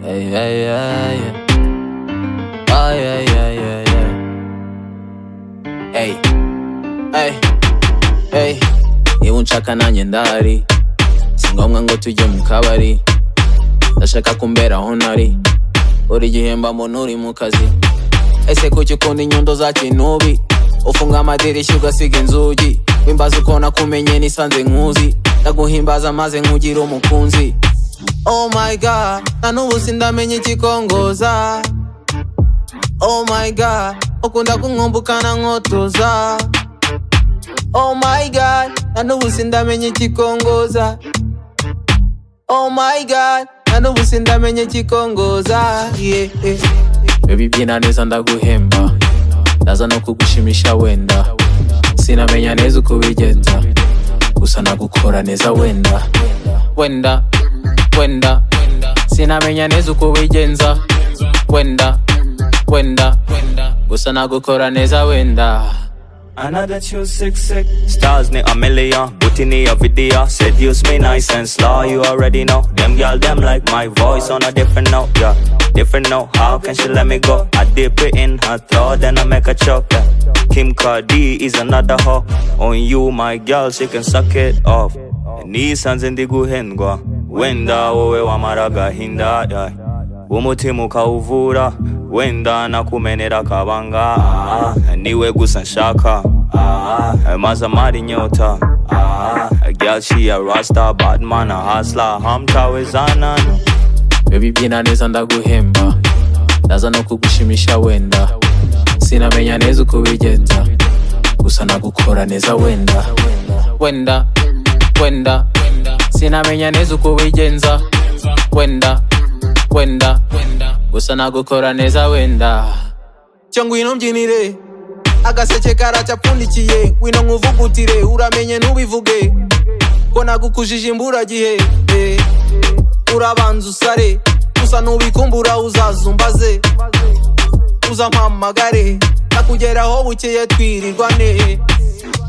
Hey, hey, hey, hey. Oh, yeah, yeah, yeah, yeah. Hey, hey, hey. Niba unshaka nanjye ndahari, si ngombwa ngo tujye mu kabari. Ndashaka kumbera aho ntari, buri gihe mba mbona uri mu kazi. Ese kuki ukunda inyundo za kinubi, ufunga amadirishya ugasiga inzugi? Wimbaza uko nakumenye nisanze nkuzi, ndaguhimbaza maze nkugira umukunzi. Oh my god, na n'ubu sindamenya ikikongoza. Oh my god, ukunda kunkumbukana nkotoza. Oh my god, na n'ubu sindamenya ikikongoza. Oh my god, na n'ubu sindamenya ikikongoza. Yeah, yeah. Baby byina neza ndaguhemba, ndaza no kugushimisha wenda. Sinamenya neza uko ubigenza, gusa nagukora neza wenda. Wenda, wenda, sinamenya neza uko ubigenza. Wenda, wenda, gusa nagukora neza wenda. I know that you sick. Stars need a million, booty need a video. Seduce me nice and slow, you already know. Them girl, them like my voice on a different note, yeah. Different note, how can she let me go? I dip it in her throat, then I make her choke, yeah. Kim Cardi is another hoe. On you, my girl, she can suck it off. Nisanze ndiguhendwa, wenda wowe wamaraga hinda, yeah. Umutima ukawuvura, wenda nakumenera kabanga. Niwe gusa nshaka, maze amara inyota. Girl she a rasta, bad man a hustler, hamtawezana. Baby byina neza ndaguhemba, ndaza no kugushimisha wenda. Sinamenya neza uko ubigenza, gusa nagukora neza wenda. Wenda, wenda, sinamenya neza uko ubigenza. Wenda, wenda, gusa nagukora neza wenda. Cyo ngwino mbyinire, agaseke karacyapfundikiye. Ngwino nkuvugutire, uramenye ntubivuge ko nagukujije imburagihe. Urabanza usare, gusa nubikumbura uzazumbaze. Uzampamagare, nakugeraho bukeye twirirwane.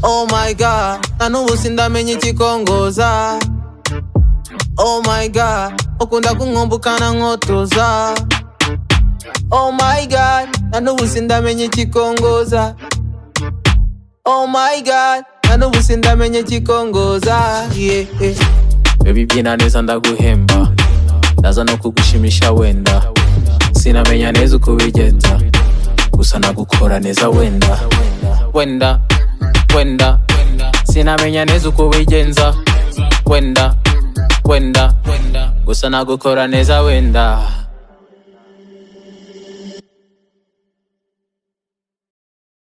Oh my god, na n'ubu sindamenya ikikongoza. Oh my god, ukunda kunkumbukana nkotoza. Oh my god, na n'ubu sindamenya ikikongoza. Oh my god, na n'ubu sindamenya ikikongoza. Yeah, yeah. Baby byina neza ndaguhemba, ndaza no kugushimisha wenda. Sinamenya neza uko ubigenza, gusa nagukora neza wenda. Wenda, wenda, sinamenya neza uko ubigenza. Wenda, wenda, gusa nagukora neza wenda.